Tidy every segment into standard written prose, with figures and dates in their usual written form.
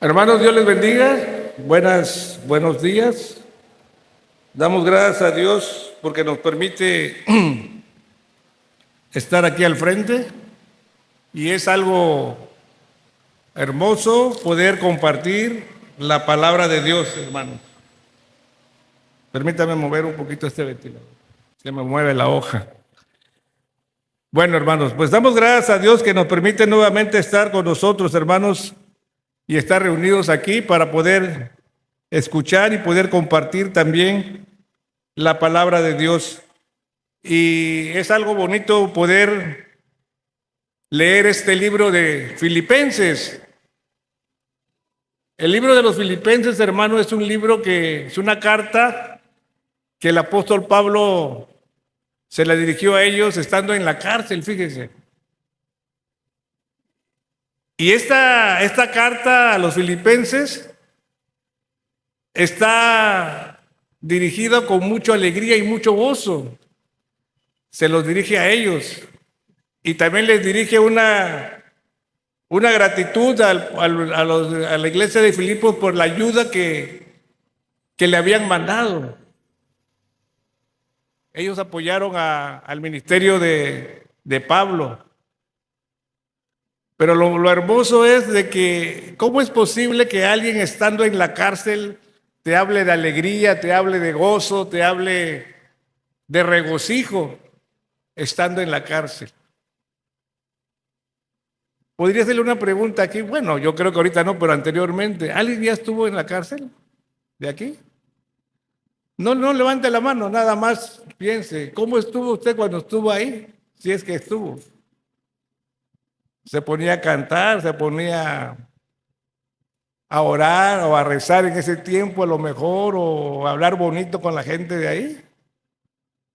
Hermanos, Dios les bendiga. Buenos días. Damos gracias a Dios porque nos permite estar aquí al frente y es algo hermoso poder compartir la palabra de Dios, hermanos. Permítame mover un poquito este ventilador. Se me mueve la hoja. Bueno, hermanos, pues damos gracias a Dios que nos permite nuevamente estar con nosotros, hermanos, y estar reunidos aquí para poder escuchar y poder compartir también la palabra de Dios. Y es algo bonito poder leer este libro de Filipenses. El libro de los Filipenses, hermano, es un libro que es una carta que el apóstol Pablo se la dirigió a ellos estando en la cárcel, fíjense. Y esta carta a los filipenses está dirigida con mucha alegría y mucho gozo. Se los dirige a ellos. Y también les dirige una gratitud a la iglesia de Filipos por la ayuda que le habían mandado. Ellos apoyaron al ministerio de Pablo. Pero lo hermoso es de que, ¿cómo es posible que alguien estando en la cárcel te hable de alegría, te hable de gozo, te hable de regocijo estando en la cárcel? Podría hacerle una pregunta aquí. Bueno, yo creo que ahorita no, pero anteriormente. ¿Alguien ya estuvo en la cárcel de aquí? No levante la mano, nada más piense. ¿Cómo estuvo usted cuando estuvo ahí? Si es que estuvo. Se ponía a cantar, se ponía a orar o a rezar en ese tiempo a lo mejor, o a hablar bonito con la gente de ahí.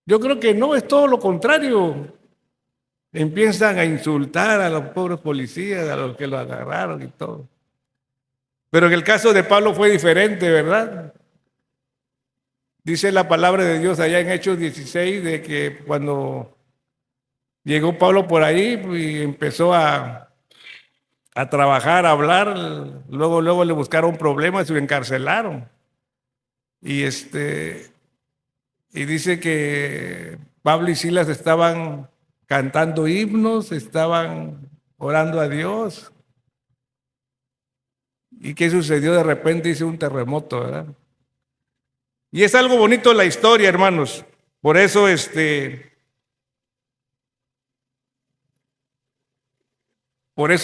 Yo creo que no, es todo lo contrario. Empiezan a insultar a los pobres policías, a los que lo agarraron y todo. Pero en el caso de Pablo fue diferente, ¿verdad? Dice la palabra de Dios allá en Hechos 16 de que cuando llegó Pablo por ahí y empezó a trabajar, a hablar, luego le buscaron problemas y lo encarcelaron. Y dice que Pablo y Silas estaban cantando himnos, estaban orando a Dios. ¿Y qué sucedió? De repente hizo un terremoto, ¿verdad? Y es algo bonito la historia, hermanos. Por eso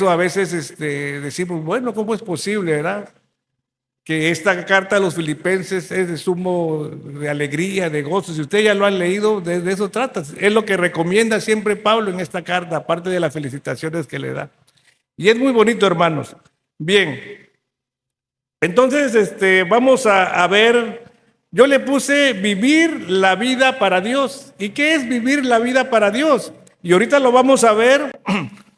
a veces decimos, bueno, ¿cómo es posible, verdad? Que esta carta a los filipenses es de sumo de alegría, de gozo. Si ustedes ya lo han leído, de eso trata. Es lo que recomienda siempre Pablo en esta carta, aparte de las felicitaciones que le da. Y es muy bonito, hermanos. Bien, entonces vamos a ver, yo le puse vivir la vida para Dios. ¿Y qué es vivir la vida para Dios? Y ahorita lo vamos a ver,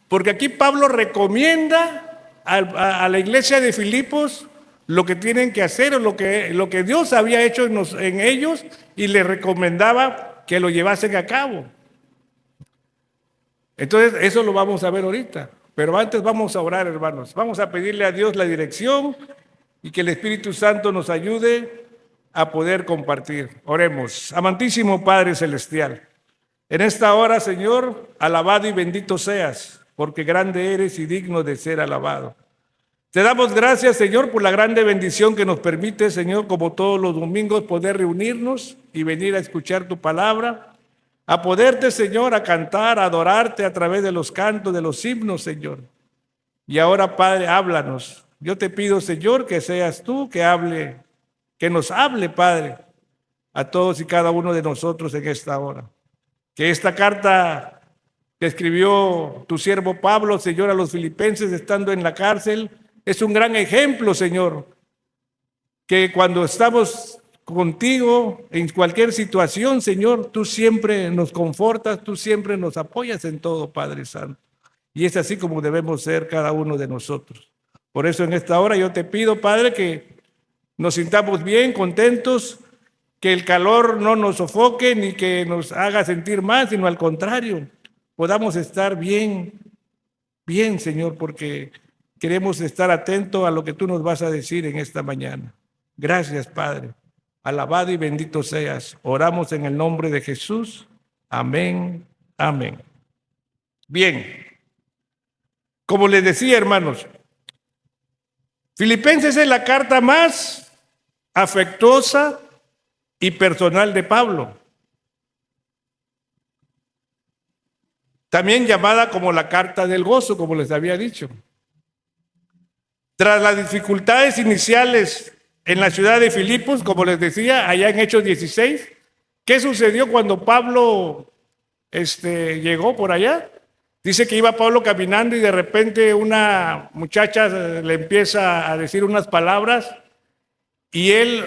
porque aquí Pablo recomienda a la iglesia de Filipos lo que tienen que hacer, o lo que Dios había hecho en ellos, y les recomendaba que lo llevasen a cabo. Entonces, eso lo vamos a ver ahorita. Pero antes vamos a orar, hermanos. Vamos a pedirle a Dios la dirección y que el Espíritu Santo nos ayude a poder compartir. Oremos. Amantísimo Padre Celestial, en esta hora, Señor, alabado y bendito seas, porque grande eres y digno de ser alabado. Te damos gracias, Señor, por la grande bendición que nos permite, Señor, como todos los domingos, poder reunirnos y venir a escuchar tu palabra, a poderte, Señor, a cantar, a adorarte a través de los cantos, de los himnos, Señor. Y ahora, Padre, háblanos. Yo te pido, Señor, que seas tú que nos hable, Padre, a todos y cada uno de nosotros en esta hora. Que esta carta que escribió tu siervo Pablo, Señor, a los filipenses estando en la cárcel, es un gran ejemplo, Señor, que cuando estamos contigo en cualquier situación, Señor, tú siempre nos confortas, tú siempre nos apoyas en todo, Padre Santo. Y es así como debemos ser cada uno de nosotros. Por eso en esta hora yo te pido, Padre, que nos sintamos bien, contentos, que el calor no nos sofoque ni que nos haga sentir mal, sino al contrario, podamos estar bien, Señor, porque queremos estar atentos a lo que tú nos vas a decir en esta mañana. Gracias, Padre. Alabado y bendito seas. Oramos en el nombre de Jesús. Amén. Amén. Bien. Como les decía, hermanos, Filipenses es la carta más afectuosa y personal de Pablo. También llamada como la carta del gozo, como les había dicho. Tras las dificultades iniciales en la ciudad de Filipos, como les decía, allá en Hechos 16, ¿qué sucedió cuando Pablo llegó por allá? Dice que iba Pablo caminando y de repente una muchacha le empieza a decir unas palabras y él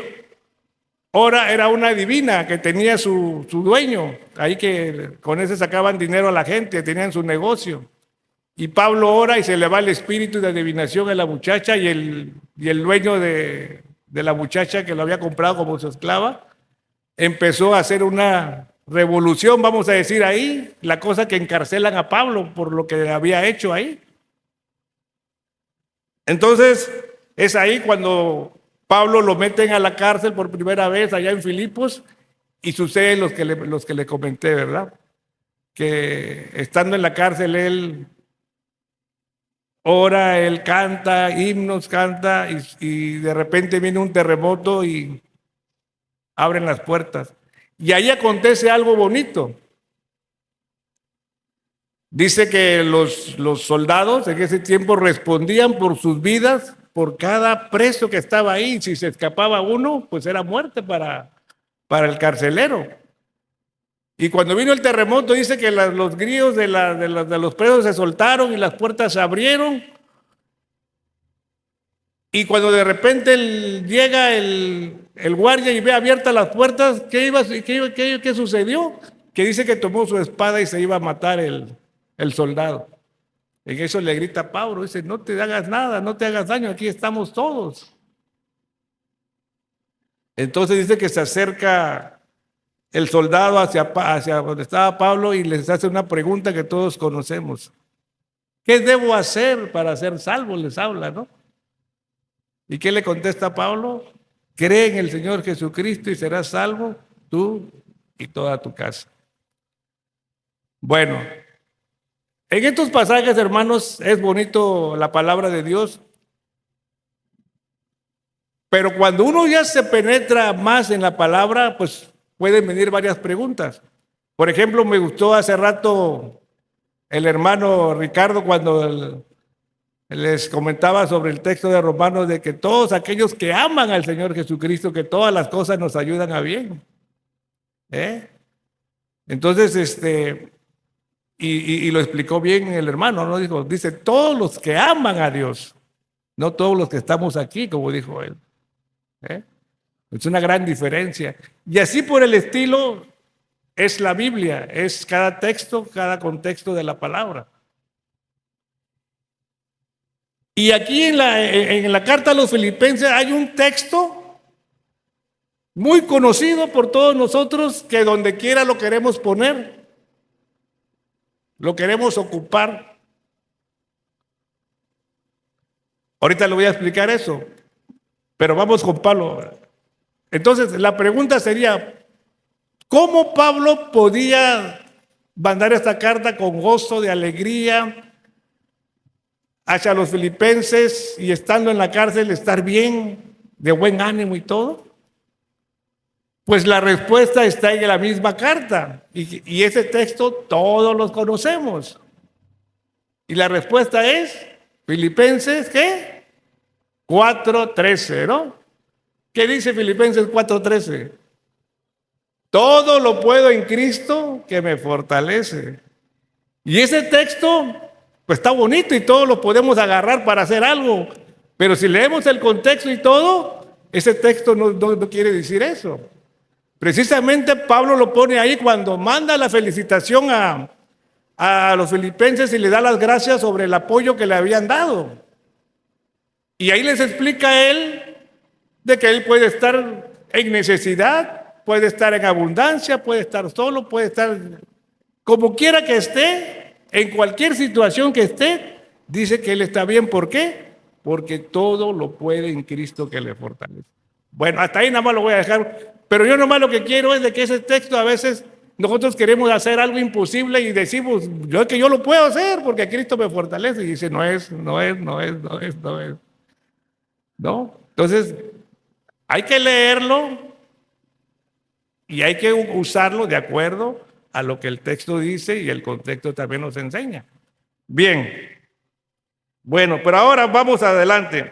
era una divina que tenía su dueño, ahí que con ese sacaban dinero a la gente, tenían su negocio. Y Pablo ora y se le va el espíritu de adivinación a la muchacha y el dueño de la muchacha que lo había comprado como su esclava, empezó a hacer una revolución, vamos a decir ahí, la cosa que encarcelan a Pablo por lo que había hecho ahí. Entonces, es ahí cuando Pablo lo meten a la cárcel por primera vez allá en Filipos y sucede los que le comenté, ¿verdad? Que estando en la cárcel él ora, él canta, himnos canta y de repente viene un terremoto y abren las puertas. Y ahí acontece algo bonito. Dice que los soldados en ese tiempo respondían por sus vidas, por cada preso que estaba ahí. Si se escapaba uno, pues era muerte para el carcelero. Y cuando vino el terremoto, dice que los grillos de los presos se soltaron y las puertas se abrieron. Y cuando de repente llega el guardia y ve abiertas las puertas, ¿qué sucedió? Que dice que tomó su espada y se iba a matar el soldado. En eso le grita a Pablo, dice, no te hagas nada, no te hagas daño, aquí estamos todos. Entonces dice que se acerca el soldado hacia donde estaba Pablo y les hace una pregunta que todos conocemos. ¿Qué debo hacer para ser salvo? Les habla, ¿no? ¿Y qué le contesta Pablo? Cree en el Señor Jesucristo y serás salvo tú y toda tu casa. Bueno, en estos pasajes, hermanos, es bonito la palabra de Dios, pero cuando uno ya se penetra más en la palabra, pues pueden venir varias preguntas. Por ejemplo, me gustó hace rato el hermano Ricardo cuando les comentaba sobre el texto de Romanos de que todos aquellos que aman al Señor Jesucristo, que todas las cosas nos ayudan a bien. Entonces, y lo explicó bien el hermano, ¿no? Dice, todos los que aman a Dios, no todos los que estamos aquí, como dijo él. Es una gran diferencia. Y así por el estilo es la Biblia, es cada texto, cada contexto de la palabra. Y aquí en la carta a los Filipenses hay un texto muy conocido por todos nosotros que donde quiera lo queremos poner, lo queremos ocupar. Ahorita le voy a explicar eso, pero vamos con Pablo. Entonces, la pregunta sería, ¿cómo Pablo podía mandar esta carta con gozo, de alegría, hacia los filipenses y estando en la cárcel estar bien, de buen ánimo y todo? Pues la respuesta está en la misma carta y ese texto todos los conocemos. Y la respuesta es Filipenses, ¿qué? 4:13, ¿no? ¿Qué dice Filipenses 4:13? Todo lo puedo en Cristo que me fortalece. Y ese texto pues está bonito y todos lo podemos agarrar para hacer algo, pero si leemos el contexto y todo, ese texto no quiere decir eso. Precisamente Pablo lo pone ahí cuando manda la felicitación a los filipenses y le da las gracias sobre el apoyo que le habían dado. Y ahí les explica a él de que él puede estar en necesidad, puede estar en abundancia, puede estar solo, puede estar como quiera que esté, en cualquier situación que esté, dice que él está bien. ¿Por qué? Porque todo lo puede en Cristo que le fortalece. Bueno, hasta ahí nada más lo voy a dejar. Pero yo nomás lo que quiero es de que ese texto a veces nosotros queremos hacer algo imposible y decimos, yo es que yo lo puedo hacer porque Cristo me fortalece. Y dice, no es, no es, no es, no es, no es. ¿No? Entonces, hay que leerlo y hay que usarlo de acuerdo a lo que el texto dice y el contexto también nos enseña. Bien, bueno, pero ahora vamos adelante.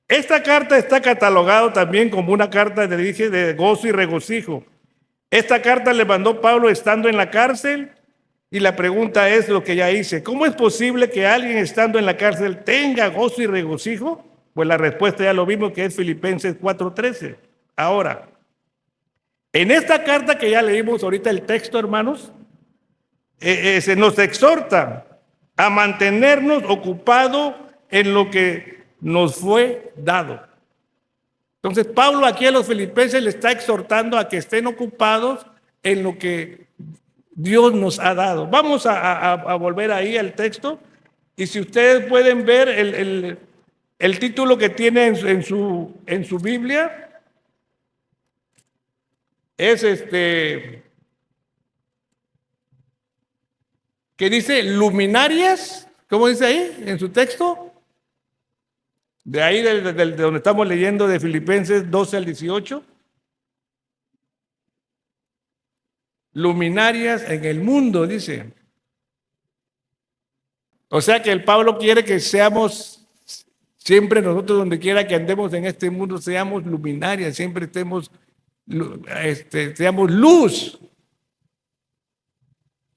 Esta carta está catalogada también como una carta, le dije, de gozo y regocijo. Esta carta le mandó Pablo estando en la cárcel y la pregunta es lo que ya hice. ¿Cómo es posible que alguien estando en la cárcel tenga gozo y regocijo? Pues la respuesta ya lo vimos, que es Filipenses 4:13. Ahora, en esta carta que ya leímos ahorita el texto, hermanos, se nos exhorta a mantenernos ocupados en lo que nos fue dado. Entonces, Pablo aquí a los filipenses le está exhortando a que estén ocupados en lo que Dios nos ha dado. Vamos a volver ahí al texto y si ustedes pueden ver el título que tiene en su Biblia, es que dice luminarias, ¿cómo dice ahí en su texto? De ahí de donde estamos leyendo de Filipenses 12 al 18. Luminarias en el mundo, dice. O sea que el Pablo quiere que seamos, siempre nosotros donde quiera que andemos en este mundo, seamos luminarias, siempre seamos luz.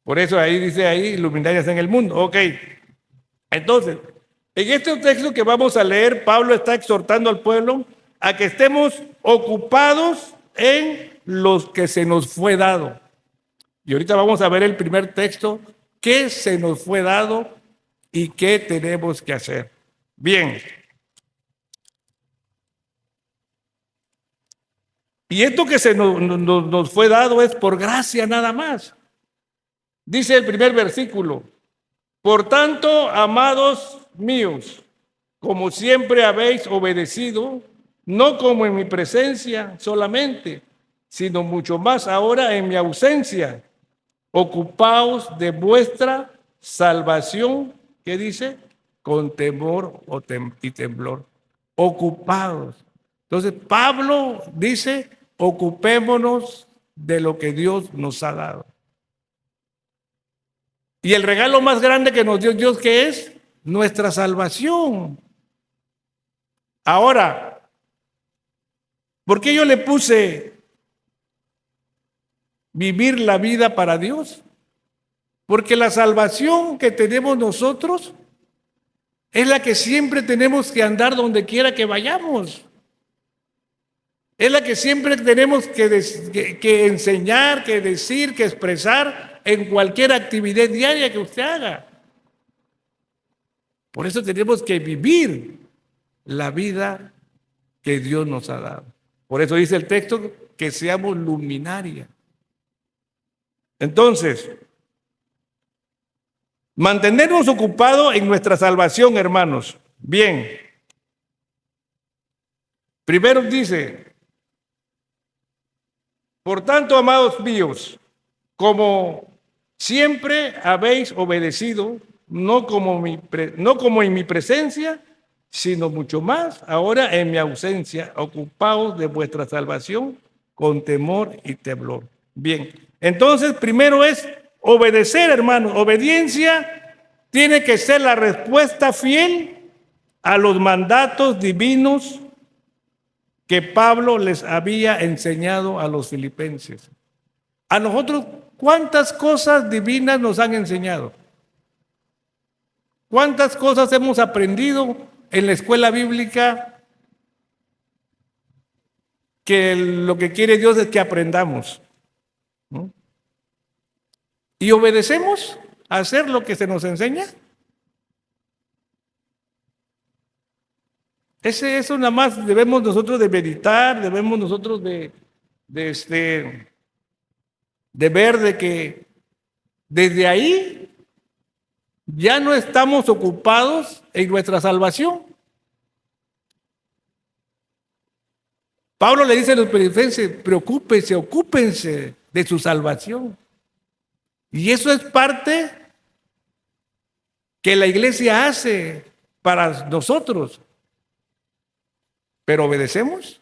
Por eso ahí dice ahí, luminarias en el mundo. Ok, entonces, en este texto que vamos a leer, Pablo está exhortando al pueblo a que estemos ocupados en los que se nos fue dado. Y ahorita vamos a ver el primer texto, qué se nos fue dado y qué tenemos que hacer. Bien. Y esto que se nos fue dado es por gracia nada más. Dice el primer versículo, por tanto, amados míos, como siempre habéis obedecido, no como en mi presencia solamente, sino mucho más ahora en mi ausencia, ocupaos de vuestra salvación, ¿qué dice? Con temor y temblor. Ocupados. Entonces, Pablo dice, ocupémonos de lo que Dios nos ha dado. Y el regalo más grande que nos dio Dios, ¿qué es? Nuestra salvación. Ahora, ¿por qué yo le puse vivir la vida para Dios? Porque la salvación que tenemos nosotros es la que siempre tenemos que andar donde quiera que vayamos. Es la que siempre tenemos que enseñar, que decir, que expresar en cualquier actividad diaria que usted haga. Por eso tenemos que vivir la vida que Dios nos ha dado. Por eso dice el texto que seamos luminarias. Entonces, mantenernos ocupados en nuestra salvación, hermanos. Bien. Primero dice, por tanto, amados míos, como siempre habéis obedecido, no como en mi presencia, sino mucho más ahora en mi ausencia, ocupaos de vuestra salvación con temor y temblor. Bien, entonces primero es obedecer, hermanos. Obediencia tiene que ser la respuesta fiel a los mandatos divinos que Pablo les había enseñado a los filipenses. A nosotros, ¿cuántas cosas divinas nos han enseñado? ¿Cuántas cosas hemos aprendido en la escuela bíblica que lo que quiere Dios es que aprendamos? ¿No? ¿Y obedecemos a hacer lo que se nos enseña? Eso nada más debemos nosotros de meditar, debemos nosotros de ver de que desde ahí ya no estamos ocupados en nuestra salvación. Pablo le dice a los filipenses, preocúpense, ocúpense de su salvación. Y eso es parte que la iglesia hace para nosotros. ¿Pero obedecemos?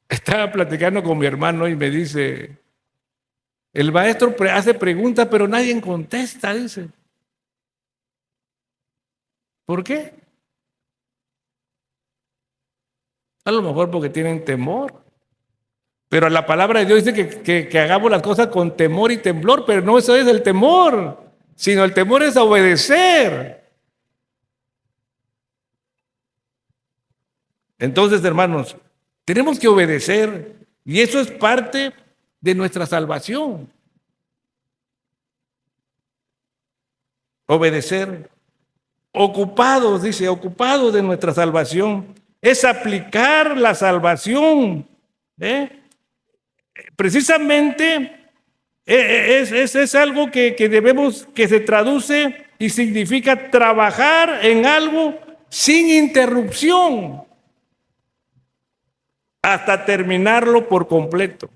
Estaba platicando con mi hermano y me dice, el maestro hace preguntas, pero nadie contesta, dice. ¿Por qué? A lo mejor porque tienen temor. Pero la palabra de Dios dice que hagamos las cosas con temor y temblor, pero no eso es el temor, sino el temor es obedecer. Entonces, hermanos, tenemos que obedecer y eso es parte de nuestra salvación. Obedecer. Ocupados, dice, ocupados de nuestra salvación. Es aplicar la salvación. Precisamente es algo que debemos, que se traduce y significa trabajar en algo sin interrupción hasta terminarlo por completo.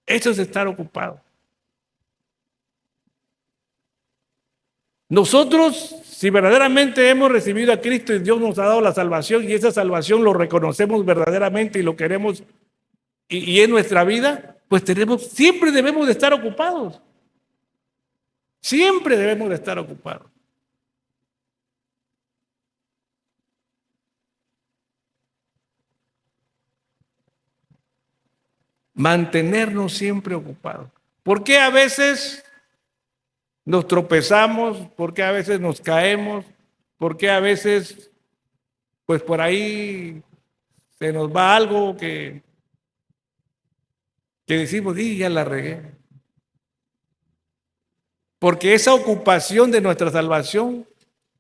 Eso es estar ocupado. Nosotros, si verdaderamente hemos recibido a Cristo y Dios nos ha dado la salvación y esa salvación lo reconocemos verdaderamente y lo queremos y en nuestra vida, pues siempre debemos de estar ocupados. Siempre debemos de estar ocupados. Mantenernos siempre ocupados. ¿Por qué a veces nos tropezamos? ¿Por qué a veces nos caemos? ¿Por qué a veces, pues por ahí se nos va algo que decimos, ya la regué? Porque esa ocupación de nuestra salvación,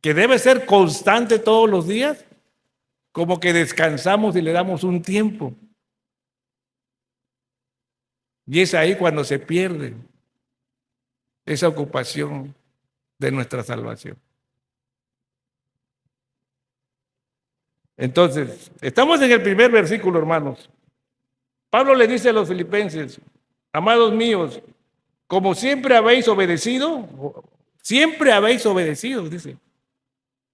que debe ser constante todos los días, como que descansamos y le damos un tiempo. Y es ahí cuando se pierde esa ocupación de nuestra salvación. Entonces, estamos en el primer versículo, hermanos. Pablo le dice a los filipenses, amados míos, como siempre habéis obedecido, dice.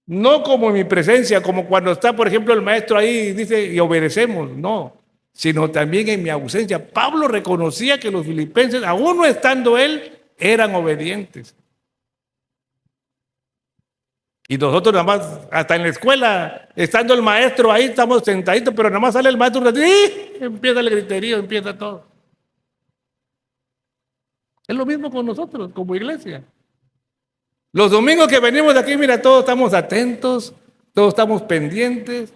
No como en mi presencia, como cuando está, por ejemplo, el maestro ahí, dice, y obedecemos, no, sino también en mi ausencia. Pablo reconocía que los filipenses, aún no estando él, eran obedientes. Y nosotros nada más, hasta en la escuela, estando el maestro ahí, estamos sentaditos, pero nada más sale el maestro y empieza el griterío, empieza todo. Es lo mismo con nosotros, como iglesia. Los domingos que venimos de aquí, mira, todos estamos atentos, todos estamos pendientes.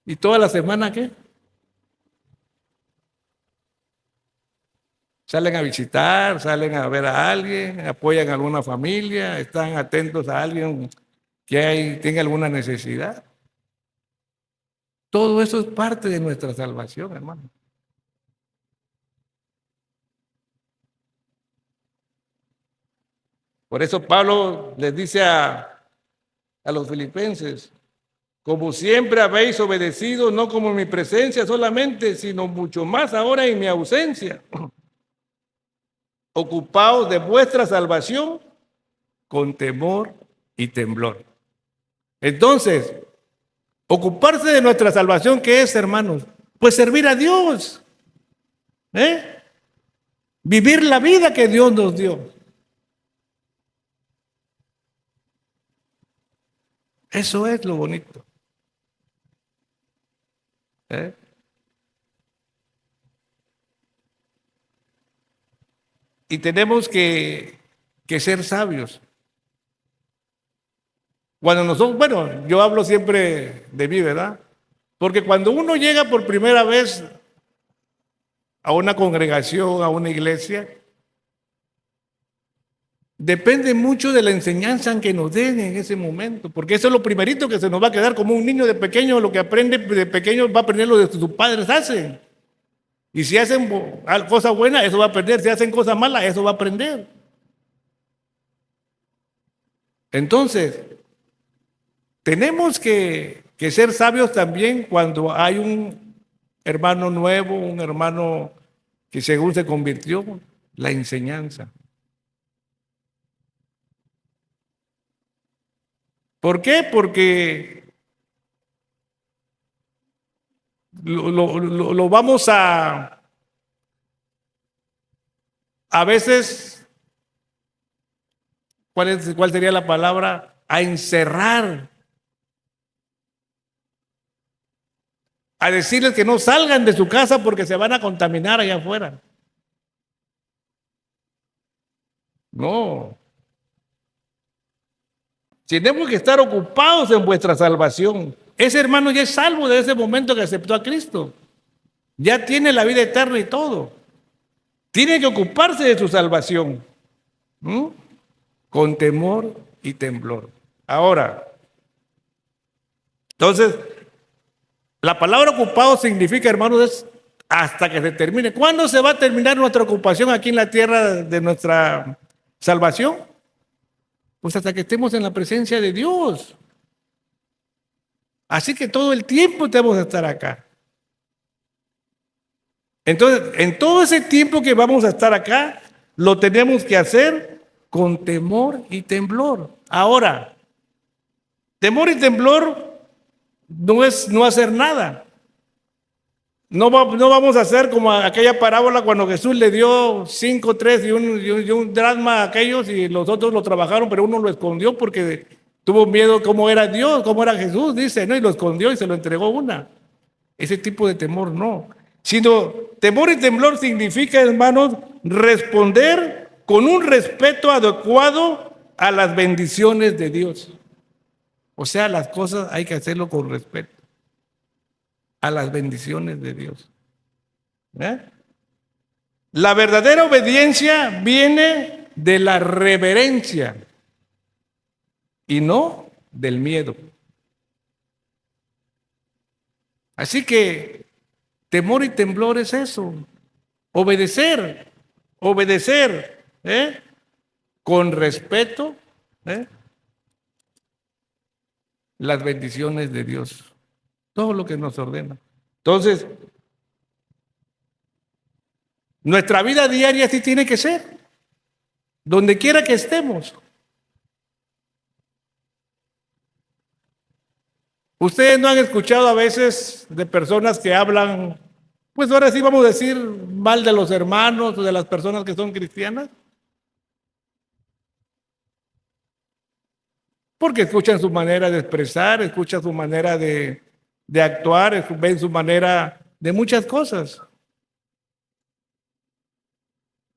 ¿Y toda la semana qué? Salen a visitar, salen a ver a alguien, apoyan a alguna familia, están atentos a alguien que tenga alguna necesidad. Todo eso es parte de nuestra salvación, hermano. Por eso Pablo les dice a los filipenses, como siempre habéis obedecido, no como en mi presencia solamente, sino mucho más ahora en mi ausencia. Ocupaos de vuestra salvación con temor y temblor. Entonces, ocuparse de nuestra salvación, ¿qué es, hermanos? Pues servir a Dios. Vivir la vida que Dios nos dio. Eso es lo bonito. Y tenemos que ser sabios. Cuando nosotros, bueno, yo hablo siempre de mí, ¿verdad? Porque cuando uno llega por primera vez a una congregación, a una iglesia, depende mucho de la enseñanza que nos den en ese momento, porque eso es lo primerito que se nos va a quedar como un niño de pequeño, lo que aprende de pequeño va a aprender lo que sus padres hacen. Y si hacen cosas buenas, eso va a aprender. Si hacen cosas malas, eso va a aprender. Entonces, tenemos que ser sabios también cuando hay un hermano nuevo, un hermano que según se convirtió, la enseñanza. ¿Por qué? Porque lo vamos a veces, ¿cuál sería la palabra? A encerrar, a decirles que no salgan de su casa porque se van a contaminar allá afuera. No, tenemos que estar ocupados en vuestra salvación. Ese hermano ya es salvo de ese momento que aceptó a Cristo. Ya tiene la vida eterna y todo. Tiene que ocuparse de su salvación. ¿Mm? Con temor y temblor. Ahora, entonces, la palabra ocupado significa, hermanos, es hasta que se termine. ¿Cuándo se va a terminar nuestra ocupación aquí en la tierra de nuestra salvación? Pues hasta que estemos en la presencia de Dios. Así que todo el tiempo tenemos que estar acá. Entonces, en todo ese tiempo que vamos a estar acá, lo tenemos que hacer con temor y temblor. Ahora, temor y temblor no es no hacer nada. No vamos a hacer como aquella parábola cuando Jesús le dio 5, 3 y un dracma a aquellos y los otros lo trabajaron, pero uno lo escondió porque tuvo miedo cómo era Dios, cómo era Jesús, dice, ¿no? Y lo escondió y se lo entregó una. Ese tipo de temor no. Sino temor y temblor significa, hermanos, responder con un respeto adecuado a las bendiciones de Dios. O sea, las cosas hay que hacerlo con respeto a las bendiciones de Dios. ¿Eh? La verdadera obediencia viene de la reverencia y no del miedo. Así que temor y temblor es eso, obedecer, obedecer, con respeto, las bendiciones de Dios, todo lo que nos ordena. Entonces, nuestra vida diaria así tiene que ser, donde quiera que estemos. Ustedes no han escuchado a veces de personas que hablan, pues ahora sí vamos a decir mal de los hermanos o de las personas que son cristianas. Porque escuchan su manera de expresar, escuchan su manera de actuar, ven su manera de muchas cosas.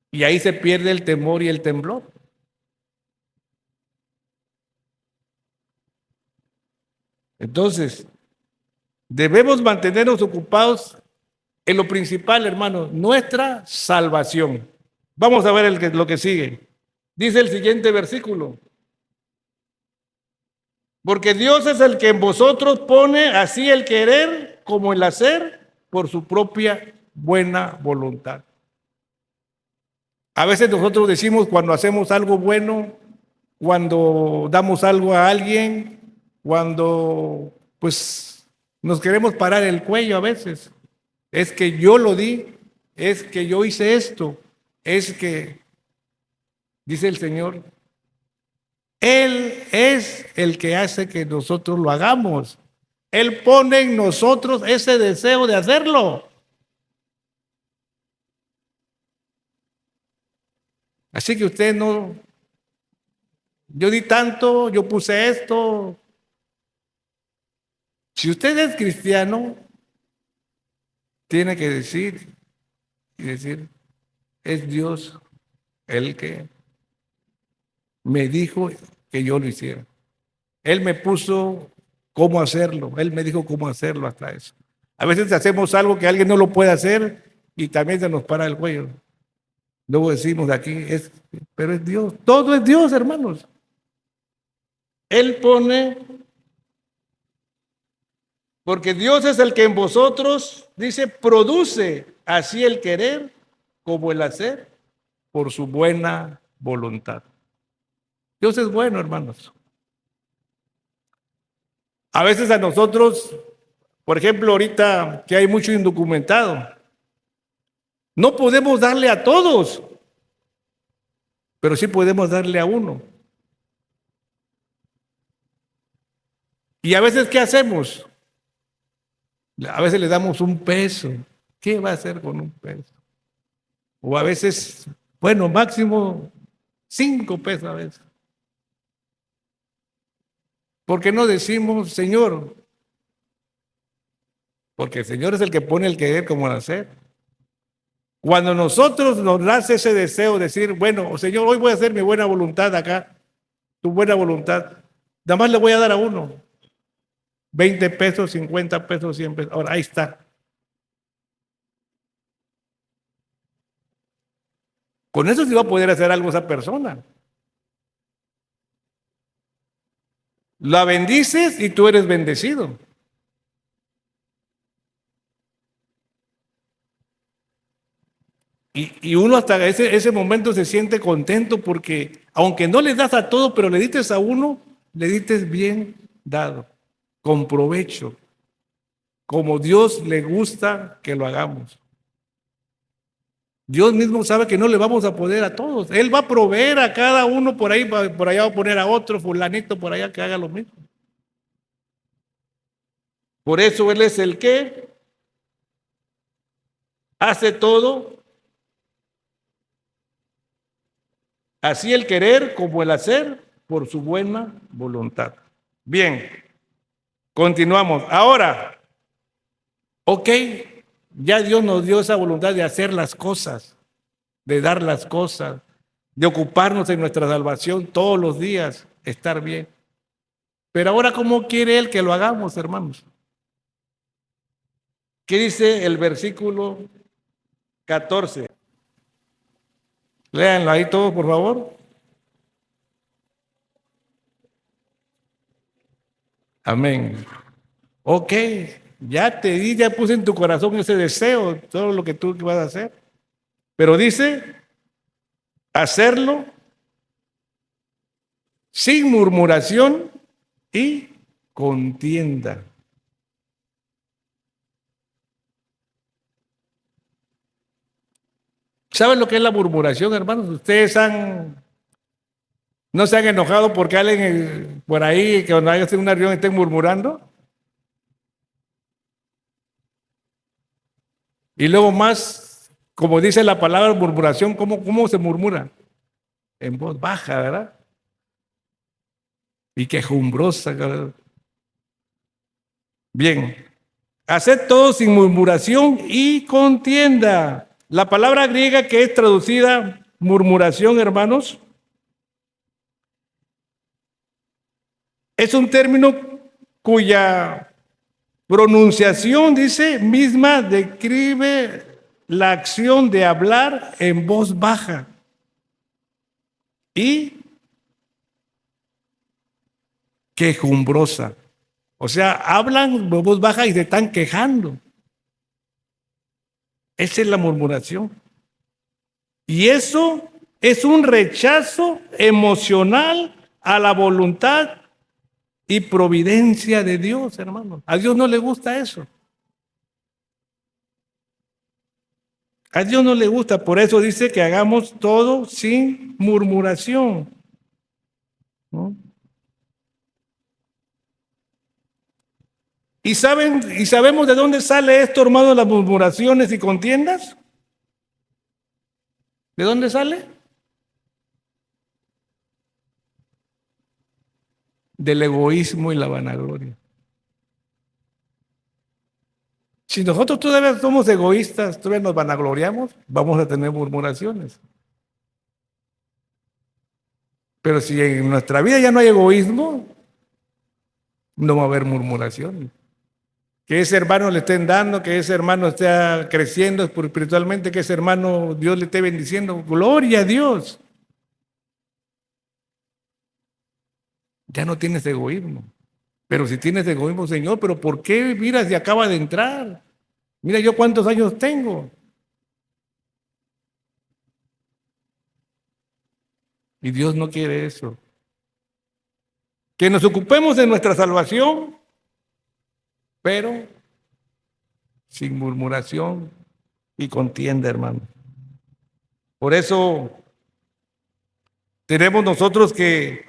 Y ahí se pierde el temor y el temblor. Entonces, debemos mantenernos ocupados en lo principal, hermanos, nuestra salvación. Vamos a ver lo que sigue. Dice el siguiente versículo. Porque Dios es el que en vosotros pone así el querer como el hacer por su propia buena voluntad. A veces nosotros decimos cuando hacemos algo bueno, cuando damos algo a alguien, cuando pues nos queremos parar el cuello a veces. Es que yo lo di, es que yo hice esto, es que, dice el Señor, Él es el que hace que nosotros lo hagamos. Él pone en nosotros ese deseo de hacerlo. Así que usted no, yo di tanto, yo puse esto. Si usted es cristiano, tiene que decir, es Dios el que me dijo que yo lo hiciera. Él me puso cómo hacerlo, Él me dijo cómo hacerlo hasta eso. A veces hacemos algo que alguien no lo puede hacer y también se nos para el cuello. Luego decimos aquí, pero es Dios, todo es Dios, hermanos. Él pone Porque Dios es el que en vosotros, dice, produce así el querer como el hacer por su buena voluntad. Dios es bueno, hermanos. A veces a nosotros, por ejemplo, ahorita que hay mucho indocumentado, no podemos darle a todos, pero sí podemos darle a uno. Y a veces, ¿qué hacemos? A veces le damos un peso. ¿Qué va a hacer con un peso? O a veces, bueno, máximo 5 pesos a veces. ¿Por qué no decimos, Señor? Porque el Señor es el que pone el querer como el hacer. Cuando nosotros nos nace ese deseo de decir, bueno, Señor, hoy voy a hacer mi buena voluntad acá, tu buena voluntad, nada más le voy a dar a uno. 20 pesos, 50 pesos, 100 pesos. Ahora, ahí está. Con eso sí va a poder hacer algo esa persona. La bendices y tú eres bendecido. Y uno hasta ese momento se siente contento porque aunque no le das a todo, pero le diste a uno, le diste bien dado, con provecho, como Dios le gusta que lo hagamos. Dios mismo sabe que no le vamos a poder a todos. Él va a proveer a cada uno por ahí, por allá va a poner a otro fulanito por allá que haga lo mismo. Por eso Él es el que hace todo, así el querer como el hacer, por su buena voluntad. Bien, continuamos. Ahora, ok, ya Dios nos dio esa voluntad de hacer las cosas, de dar las cosas, de ocuparnos en nuestra salvación todos los días, estar bien. Pero ahora, ¿cómo quiere Él que lo hagamos, hermanos? ¿Qué dice el versículo 14? Léanlo ahí todos, por favor. Amén. Ok, ya te di, ya puse en tu corazón ese deseo, todo lo que tú vas a hacer. Pero dice, hacerlo sin murmuración y contienda. ¿Saben lo que es la murmuración, hermanos? Ustedes no se han enojado porque alguien por ahí, que cuando haya una reunión estén murmurando. Y luego más, como dice la palabra murmuración, ¿cómo se murmura? En voz baja, ¿verdad? Y quejumbrosa, ¿verdad? Bien, haced todo sin murmuración y contienda. La palabra griega que es traducida murmuración, hermanos, es un término cuya pronunciación, dice, misma describe la acción de hablar en voz baja y quejumbrosa. O sea, hablan en voz baja y se están quejando. Esa es la murmuración. Y eso es un rechazo emocional a la voluntad y providencia de Dios, hermano. A Dios no le gusta eso. A Dios no le gusta, por eso dice que hagamos todo sin murmuración, ¿no? ¿Y sabemos de dónde sale esto, hermano, las murmuraciones y contiendas? ¿De dónde sale? Del egoísmo y la vanagloria. Si nosotros todavía somos egoístas, todavía nos vanagloriamos, vamos a tener murmuraciones. Pero si en nuestra vida ya no hay egoísmo, no va a haber murmuraciones. Que ese hermano le estén dando, que ese hermano esté creciendo espiritualmente, que ese hermano Dios le esté bendiciendo. Gloria a Dios. Ya no tienes egoísmo. Pero si tienes egoísmo, Señor, ¿pero por qué? Mira, si acaba de entrar. Mira yo cuántos años tengo. Y Dios no quiere eso. Que nos ocupemos de nuestra salvación, pero sin murmuración y contienda, hermano. Por eso tenemos nosotros que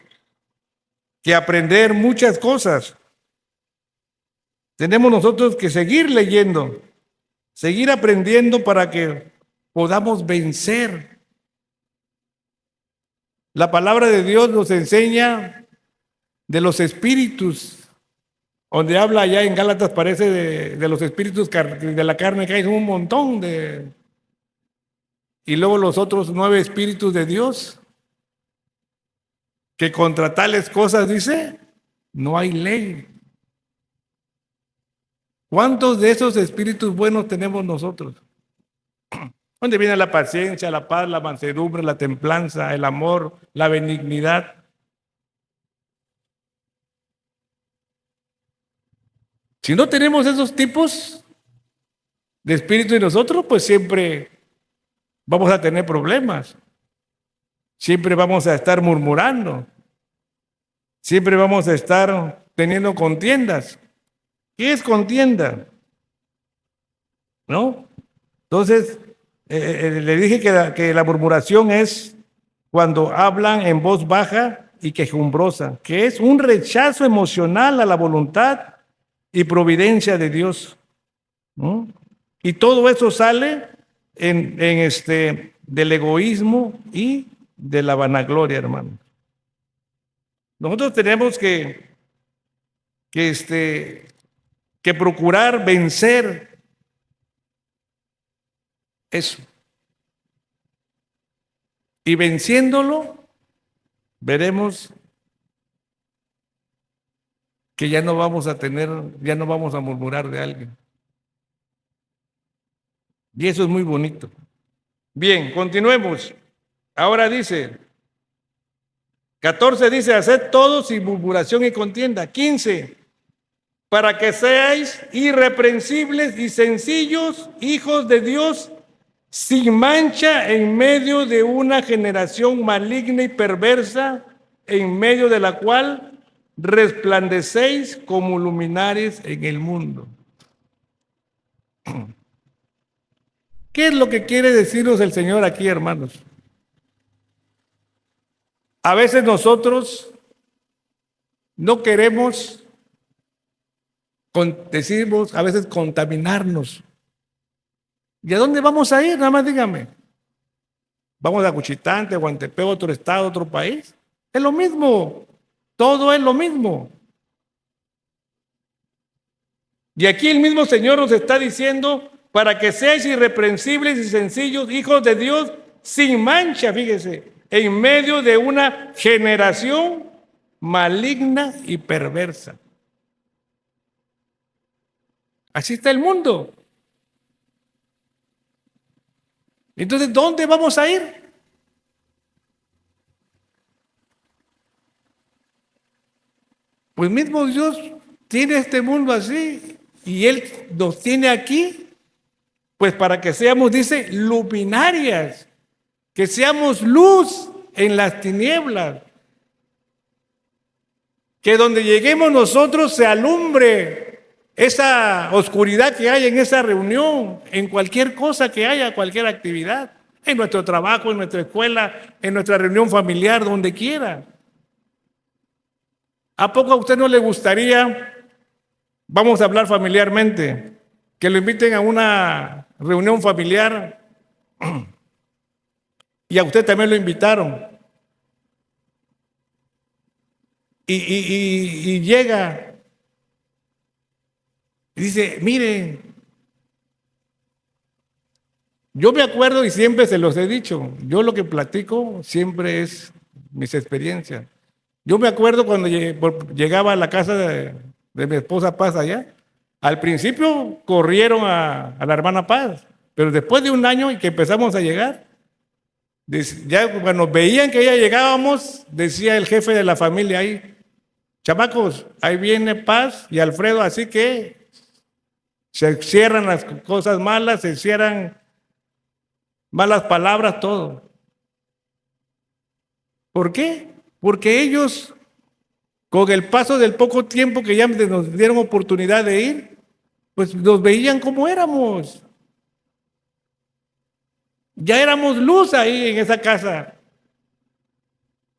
aprender muchas cosas. Tenemos nosotros que seguir leyendo, seguir aprendiendo para que podamos vencer. La palabra de Dios nos enseña de los espíritus, donde habla allá en Gálatas parece de los espíritus de la carne que hay un montón de... Y luego los otros 9 espíritus de Dios, que contra tales cosas dice, no hay ley. ¿Cuántos de esos espíritus buenos tenemos nosotros? ¿Dónde viene la paciencia, la paz, la mansedumbre, la templanza, el amor, la benignidad? Si no tenemos esos tipos de espíritu en nosotros, pues siempre vamos a tener problemas. Siempre vamos a estar murmurando. Siempre vamos a estar teniendo contiendas. ¿Qué es contienda? ¿No? Entonces, le dije que la murmuración es cuando hablan en voz baja y quejumbrosa, que es un rechazo emocional a la voluntad y providencia de Dios, ¿no? Y todo eso sale del egoísmo y de la vanagloria, hermano. Nosotros tenemos que procurar vencer eso. Y venciéndolo, veremos que ya no vamos a murmurar de alguien. Y eso es muy bonito. Bien, continuemos. Ahora dice, 14 dice, haced todo sin murmuración y contienda. 15, para que seáis irreprensibles y sencillos, hijos de Dios, sin mancha en medio de una generación maligna y perversa, en medio de la cual resplandecéis como luminares en el mundo. ¿Qué es lo que quiere decirnos el Señor aquí, hermanos? A veces nosotros no queremos, decimos, a veces contaminarnos. ¿Y a dónde vamos a ir? Nada más dígame. ¿Vamos a Cuchitán, Tehuantepec, otro estado, otro país? Es lo mismo. Todo es lo mismo. Y aquí el mismo Señor nos está diciendo, para que seáis irreprensibles y sencillos, hijos de Dios, sin mancha, fíjese, en medio de una generación maligna y perversa. Así está el mundo. Entonces, ¿dónde vamos a ir? Pues mismo Dios tiene este mundo así y Él nos tiene aquí, pues para que seamos, dice, luminarias, que seamos luz en las tinieblas, que donde lleguemos nosotros se alumbre esa oscuridad que hay en esa reunión, en cualquier cosa que haya, cualquier actividad, en nuestro trabajo, en nuestra escuela, en nuestra reunión familiar, donde quiera. ¿A poco a usted no le gustaría, vamos a hablar familiarmente, que lo inviten a una reunión familiar y a usted también lo invitaron? Y llega y dice, miren, yo me acuerdo y siempre se los he dicho, yo lo que platico siempre es mis experiencias. Yo me acuerdo cuando llegaba a la casa de mi esposa Paz allá, al principio corrieron a la hermana Paz, pero después de un año y que empezamos a llegar, ya cuando veían que ya llegábamos, decía el jefe de la familia ahí, Chamacos, ahí viene Paz y Alfredo, así que se cierran las cosas malas, se cierran malas palabras, todo. ¿Por qué? Porque ellos, con el paso del poco tiempo que ya nos dieron oportunidad de ir, pues nos veían como éramos. Ya éramos luz ahí en esa casa.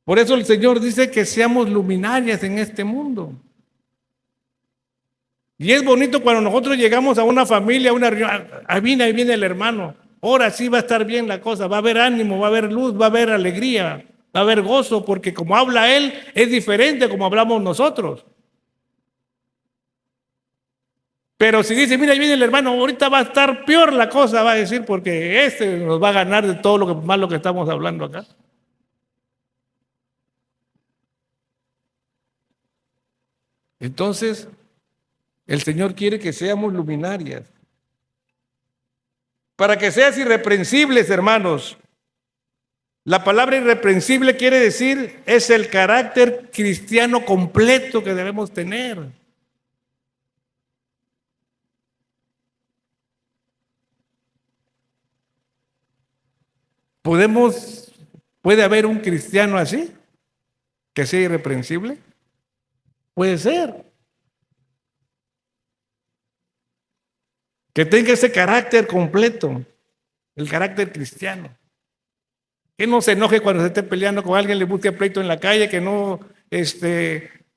Por eso el Señor dice que seamos luminarias en este mundo. Y es bonito cuando nosotros llegamos a una familia, a una reunión, ahí viene el hermano. Ahora sí va a estar bien la cosa, va a haber ánimo, va a haber luz, va a haber alegría, va a haber gozo, porque como habla él es diferente como hablamos nosotros. Pero si dice, mira, ahí viene el hermano, ahorita va a estar peor la cosa, va a decir, porque este nos va a ganar de todo lo que malo que estamos hablando acá. Entonces, el Señor quiere que seamos luminarias. Para que seas irreprensibles, hermanos. La palabra irreprensible quiere decir, es el carácter cristiano completo que debemos tener. ¿Puede haber un cristiano así? ¿Que sea irreprensible? Puede ser. Que tenga ese carácter completo, el carácter cristiano. Que no se enoje cuando se esté peleando con alguien, le busque pleito en la calle, que no,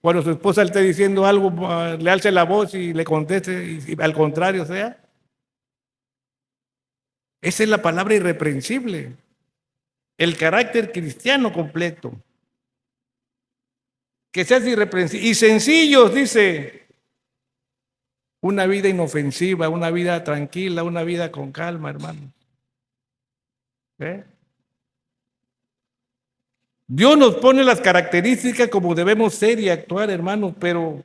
cuando su esposa le esté diciendo algo, le alce la voz y le conteste, y al contrario sea. Esa es la palabra irreprensible, el carácter cristiano completo. Que seas irreprensible. Y sencillos, dice, una vida inofensiva, una vida tranquila, una vida con calma, hermano. ¿Eh? Dios nos pone las características como debemos ser y actuar, hermanos, pero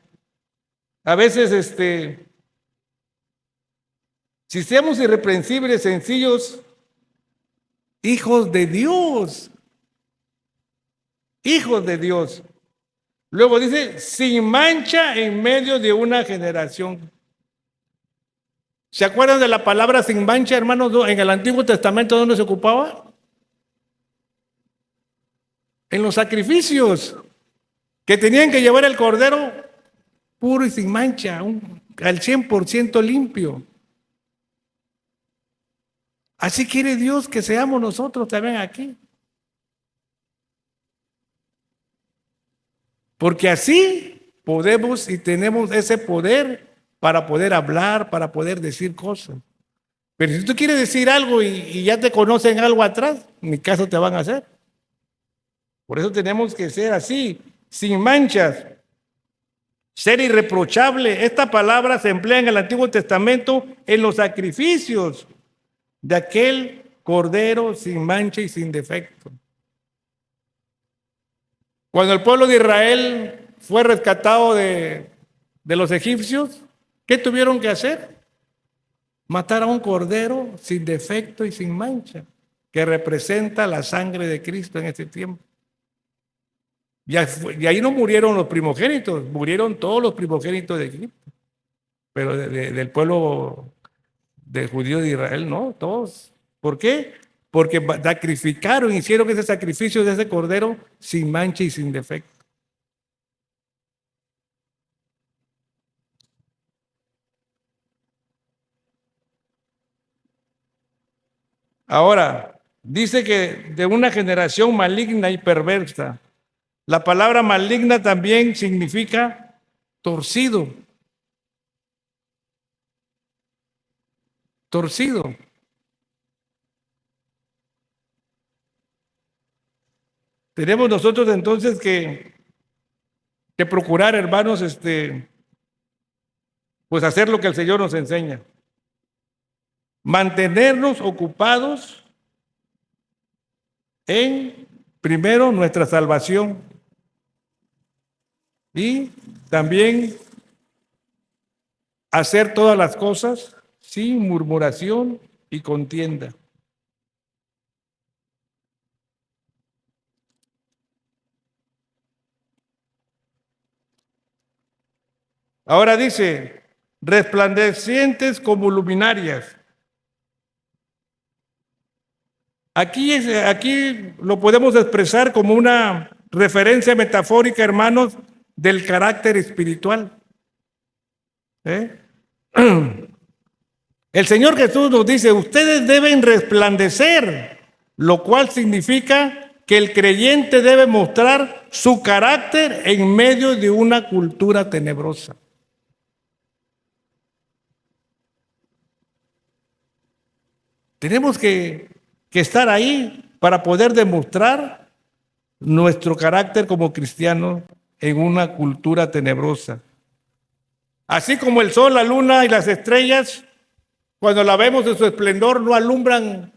a veces, si seamos irreprensibles, sencillos, hijos de Dios, hijos de Dios. Luego dice, sin mancha en medio de una generación. ¿Se acuerdan de la palabra sin mancha, hermanos? En el Antiguo Testamento, ¿dónde se ocupaba? En los sacrificios, que tenían que llevar el cordero puro y sin mancha, al 100% limpio. Así quiere Dios que seamos nosotros también aquí. Porque así podemos y tenemos ese poder para poder hablar, para poder decir cosas. Pero si tú quieres decir algo y ya te conocen algo atrás, ni caso te van a hacer. Por eso tenemos que ser así, sin manchas, ser irreprochable. Esta palabra se emplea en el Antiguo Testamento en los sacrificios de aquel cordero sin mancha y sin defecto. Cuando el pueblo de Israel fue rescatado de los egipcios, ¿qué tuvieron que hacer? Matar a un cordero sin defecto y sin mancha, que representa la sangre de Cristo en ese tiempo. Y ahí no murieron los primogénitos, murieron todos los primogénitos de Egipto, pero del pueblo de judío de Israel, no, todos. ¿Por qué? Porque sacrificaron, hicieron ese sacrificio de ese cordero sin mancha y sin defecto. Ahora, dice que de una generación maligna y perversa. La palabra maligna también significa torcido. Torcido. Tenemos nosotros entonces que procurar, hermanos, pues hacer lo que el Señor nos enseña. Mantenernos ocupados en, primero, nuestra salvación y también hacer todas las cosas sin murmuración y contienda. Ahora dice, resplandecientes como luminarias. Aquí lo podemos expresar como una referencia metafórica, hermanos, del carácter espiritual. El Señor Jesús nos dice, ustedes deben resplandecer, lo cual significa que el creyente debe mostrar su carácter en medio de una cultura tenebrosa. Tenemos que estar ahí para poder demostrar nuestro carácter como cristianos en una cultura tenebrosa. Así como el sol, la luna y las estrellas, cuando la vemos en su esplendor, no alumbran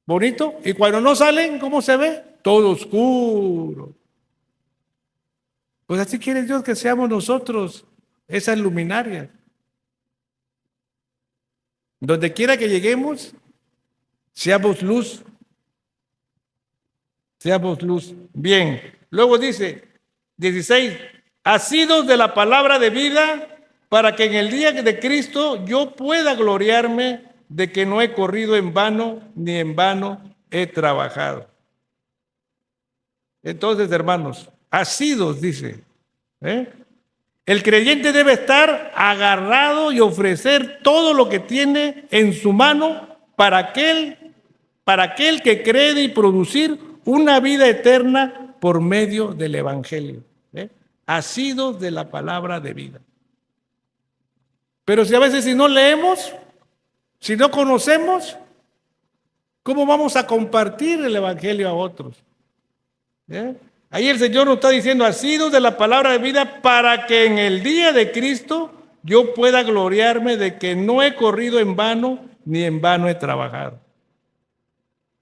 bonito, y cuando no salen, ¿cómo se ve? Todo oscuro. Pues así quiere Dios que seamos nosotros, esas luminarias. Donde quiera que lleguemos, seamos luz. Seamos luz. Bien. Luego dice, 16, asidos de la palabra de vida, para que en el día de Cristo yo pueda gloriarme de que no he corrido en vano, ni en vano he trabajado. Entonces, hermanos, asidos, dice. El creyente debe estar agarrado y ofrecer todo lo que tiene en su mano para aquel que cree y producir una vida eterna por medio del Evangelio. Asidos de la palabra de vida. Pero si a veces no leemos, si no conocemos, ¿cómo vamos a compartir el Evangelio a otros? Ahí el Señor nos está diciendo, asidos de la palabra de vida, para que en el día de Cristo yo pueda gloriarme de que no he corrido en vano, ni en vano he trabajado.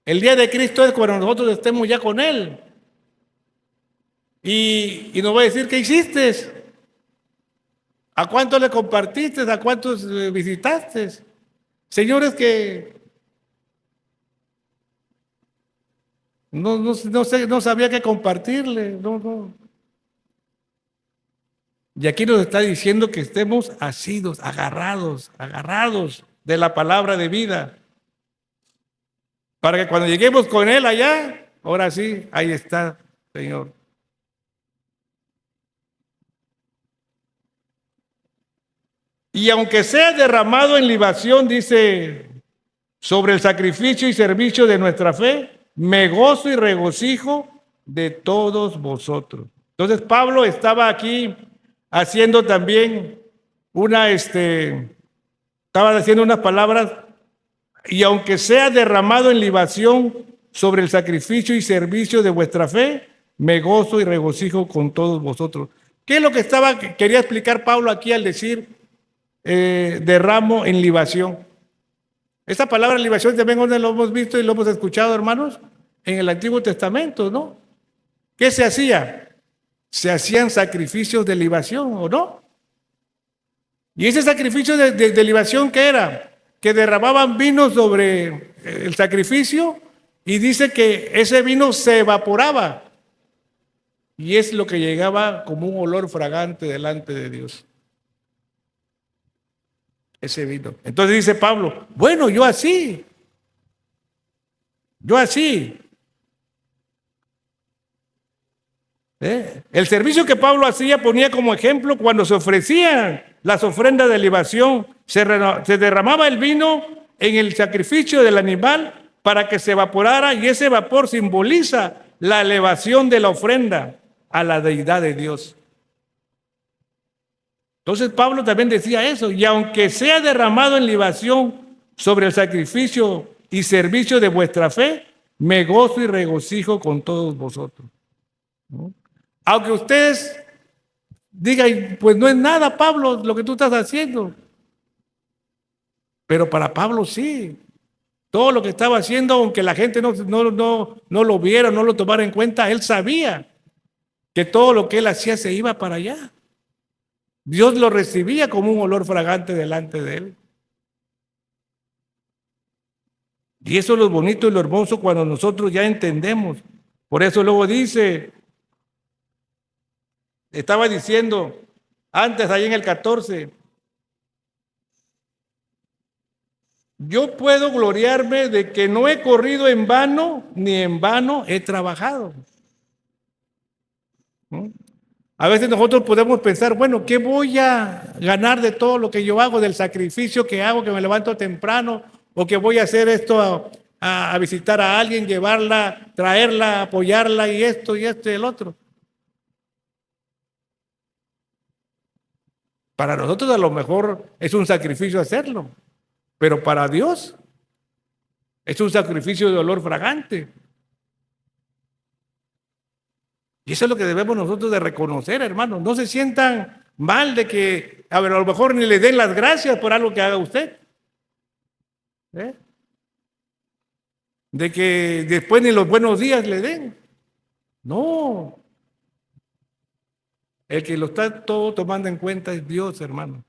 El día de Cristo es cuando nosotros estemos ya con Él. Y nos va a decir, ¿qué hiciste? ¿A cuántos le compartiste? ¿A cuántos visitaste? Señores que no sabía qué compartirle. No. Y aquí nos está diciendo que estemos asidos, agarrados de la palabra de vida. Para que cuando lleguemos con Él allá, ahora sí, ahí está, Señor. Y aunque sea derramado en libación, dice, sobre el sacrificio y servicio de nuestra fe, me gozo y regocijo de todos vosotros. Entonces Pablo estaba aquí haciendo también estaba haciendo unas palabras, y aunque sea derramado en libación sobre el sacrificio y servicio de vuestra fe, me gozo y regocijo con todos vosotros. ¿Qué es lo que quería explicar Pablo aquí al decir derramo en libación? Esta palabra libación también lo hemos visto y lo hemos escuchado, hermanos, en el Antiguo Testamento, ¿no? ¿Qué se hacía? Se hacían sacrificios de libación, ¿o no? Y ese sacrificio de libación, ¿qué era? Que derramaban vino sobre el sacrificio, y dice que ese vino se evaporaba, y es lo que llegaba como un olor fragante delante de Dios. Ese vino. Entonces dice Pablo, bueno, yo así. El servicio que Pablo hacía ponía como ejemplo cuando se ofrecían las ofrendas de libación, se derramaba el vino en el sacrificio del animal para que se evaporara, y ese vapor simboliza la elevación de la ofrenda a la deidad de Dios. Entonces Pablo también decía eso, y aunque sea derramado en libación sobre el sacrificio y servicio de vuestra fe, me gozo y regocijo con todos vosotros. ¿No? Aunque ustedes digan, pues no es nada, Pablo, lo que tú estás haciendo. Pero para Pablo sí. Todo lo que estaba haciendo, aunque la gente no lo viera, no lo tomara en cuenta, él sabía que todo lo que él hacía se iba para allá. Dios lo recibía como un olor fragante delante de él. Y eso es lo bonito y lo hermoso cuando nosotros ya entendemos. Por eso luego estaba diciendo, Antes, ahí en el 14, yo puedo gloriarme de que no he corrido en vano, ni en vano he trabajado. ¿No? A veces nosotros podemos pensar, bueno, ¿qué voy a ganar de todo lo que yo hago, del sacrificio que hago, que me levanto temprano, o que voy a hacer esto a visitar a alguien, llevarla, traerla, apoyarla y esto y el otro? Para nosotros a lo mejor es un sacrificio hacerlo, pero para Dios es un sacrificio de olor fragante. Y eso es lo que debemos nosotros de reconocer, hermanos. No se sientan mal de que, a ver, a lo mejor ni le den las gracias por algo que haga usted. ¿Eh? De que después ni los buenos días le den. No. El que lo está todo tomando en cuenta es Dios, hermano.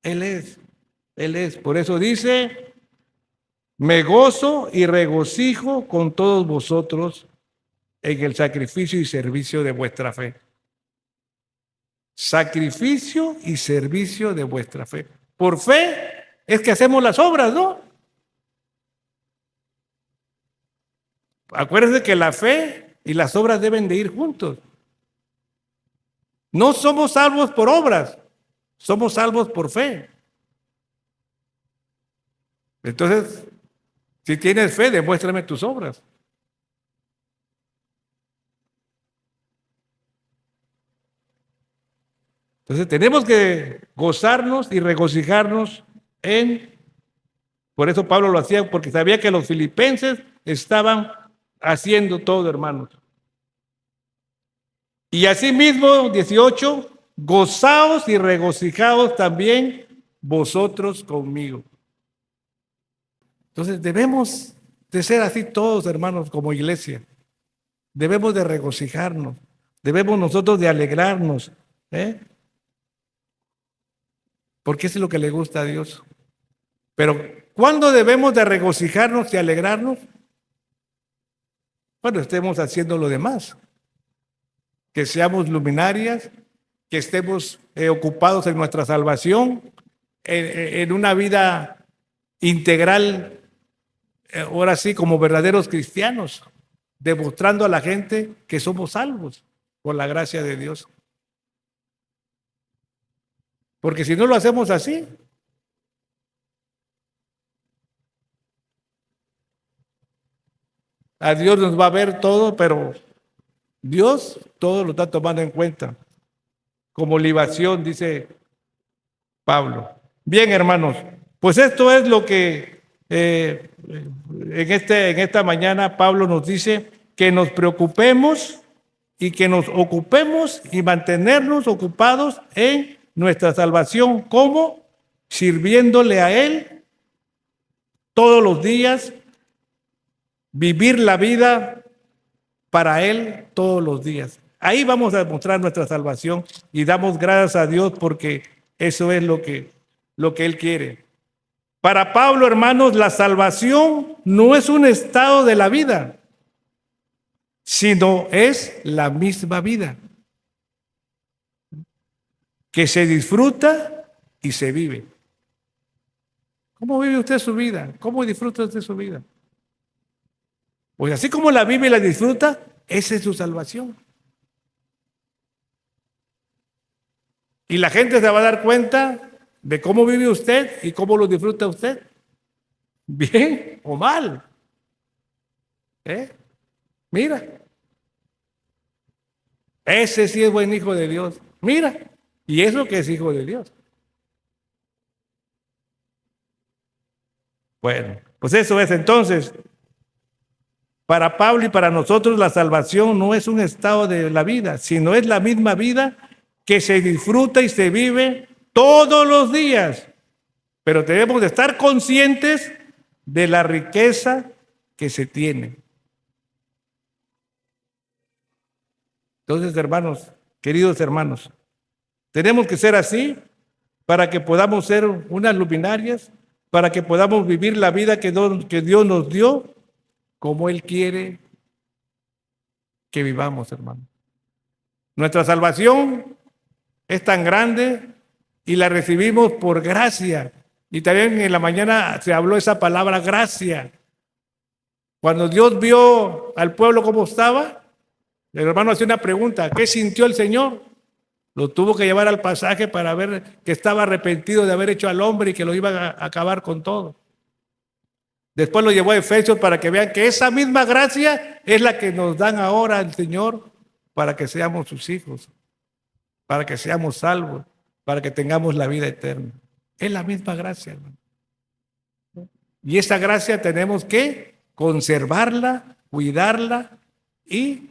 Él es. Él es. Por eso dice, me gozo y regocijo con todos vosotros en el sacrificio y servicio de vuestra fe. Sacrificio y servicio de vuestra fe. Por fe es que hacemos las obras, ¿no? Acuérdense que la fe y las obras deben de ir juntos. No somos salvos por obras, somos salvos por fe. Entonces, si tienes fe, demuéstrame tus obras. Entonces, tenemos que gozarnos y regocijarnos por eso Pablo lo hacía, porque sabía que los filipenses estaban haciendo todo, hermanos. Y asimismo, 18, gozaos y regocijaos también vosotros conmigo. Entonces debemos de ser así todos, hermanos, como iglesia. Debemos de regocijarnos, debemos nosotros de alegrarnos, porque eso es lo que le gusta a Dios. Pero ¿cuándo debemos de regocijarnos y alegrarnos? Cuando estemos haciendo lo demás. Que seamos luminarias, que estemos ocupados en nuestra salvación, en una vida integral, ahora sí, como verdaderos cristianos, demostrando a la gente que somos salvos por la gracia de Dios. Porque si no lo hacemos así, a Dios nos va a ver todo, pero Dios todo lo está tomando en cuenta, como libación, dice Pablo. Bien, hermanos, pues esto es lo que en esta mañana Pablo nos dice, que nos preocupemos y que nos ocupemos y mantenernos ocupados en nuestra salvación, como sirviéndole a Él todos los días, vivir la vida para Él todos los días. Ahí vamos a mostrar nuestra salvación y damos gracias a Dios porque eso es lo que Él quiere. Para Pablo, hermanos, la salvación no es un estado de la vida, sino es la misma vida que se disfruta y se vive. ¿Cómo vive usted su vida? ¿Cómo disfruta usted su vida? Pues así como la vive y la disfruta, esa es su salvación. Y la gente se va a dar cuenta de cómo vive usted y cómo lo disfruta usted. ¿Bien o mal? Mira. Ese sí es buen hijo de Dios. Mira. Y eso que es hijo de Dios. Bueno, pues eso es entonces. Para Pablo y para nosotros la salvación no es un estado de la vida, sino es la misma vida que se disfruta y se vive todos los días. Pero debemos de estar conscientes de la riqueza que se tiene. Entonces, hermanos, queridos hermanos, tenemos que ser así para que podamos ser unas luminarias, para que podamos vivir la vida que Dios nos dio como Él quiere que vivamos, hermano. Nuestra salvación es tan grande y la recibimos por gracia. Y también en la mañana se habló esa palabra gracia. Cuando Dios vio al pueblo cómo estaba, el hermano hacía una pregunta: ¿qué sintió el Señor? Lo tuvo que llevar al pasaje para ver que estaba arrepentido de haber hecho al hombre y que lo iba a acabar con todo. Después lo llevó a Efesios para que vean que esa misma gracia es la que nos dan ahora el Señor para que seamos sus hijos, para que seamos salvos, para que tengamos la vida eterna. Es la misma gracia, hermano. Y esa gracia tenemos que conservarla, cuidarla y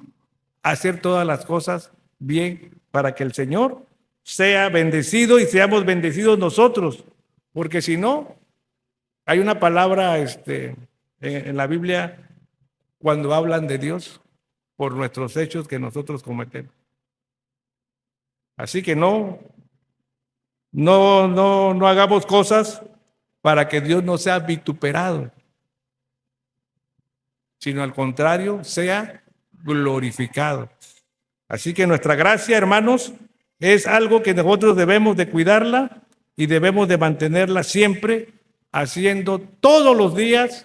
hacer todas las cosas bien para que el Señor sea bendecido y seamos bendecidos nosotros. Porque si no, hay una palabra en la Biblia cuando hablan de Dios por nuestros hechos que nosotros cometemos. Así que no hagamos cosas para que Dios no sea vituperado, sino al contrario, sea glorificado. Así que nuestra gracia, hermanos, es algo que nosotros debemos de cuidarla y debemos de mantenerla siempre, haciendo todos los días,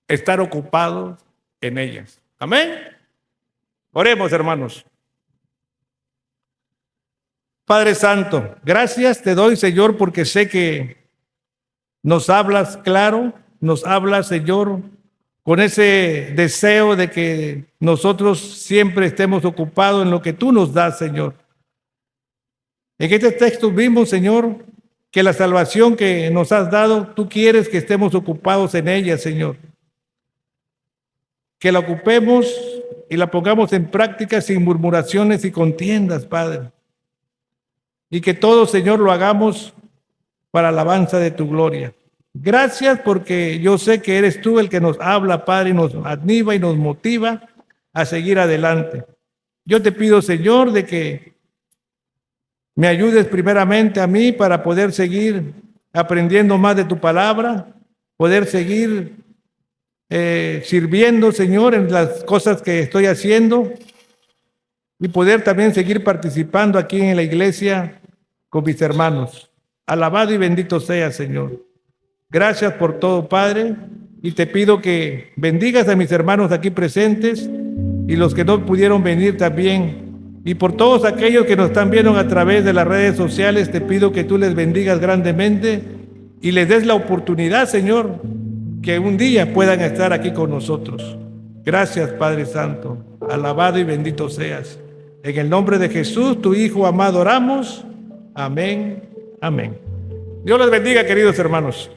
estar ocupados en ellas. Amén. Oremos, hermanos. Padre Santo, gracias te doy, Señor, porque sé que nos hablas claro, nos hablas, Señor, con ese deseo de que nosotros siempre estemos ocupados en lo que tú nos das, Señor. En este texto vimos, Señor, que la salvación que nos has dado, tú quieres que estemos ocupados en ella, Señor. Que la ocupemos y la pongamos en práctica sin murmuraciones y contiendas, Padre. Y que todo, Señor, lo hagamos para alabanza de tu gloria. Gracias porque yo sé que eres tú el que nos habla, Padre, y nos anima y nos motiva a seguir adelante. Yo te pido, Señor, de que me ayudes primeramente a mí para poder seguir aprendiendo más de tu palabra, poder seguir sirviendo, Señor, en las cosas que estoy haciendo y poder también seguir participando aquí en la iglesia con mis hermanos. Alabado y bendito sea, Señor. Gracias por todo, Padre, y te pido que bendigas a mis hermanos aquí presentes y los que no pudieron venir también. Y por todos aquellos que nos están viendo a través de las redes sociales, te pido que tú les bendigas grandemente y les des la oportunidad, Señor, que un día puedan estar aquí con nosotros. Gracias, Padre Santo. Alabado y bendito seas. En el nombre de Jesús, tu Hijo amado, oramos. Amén. Amén. Dios les bendiga, queridos hermanos.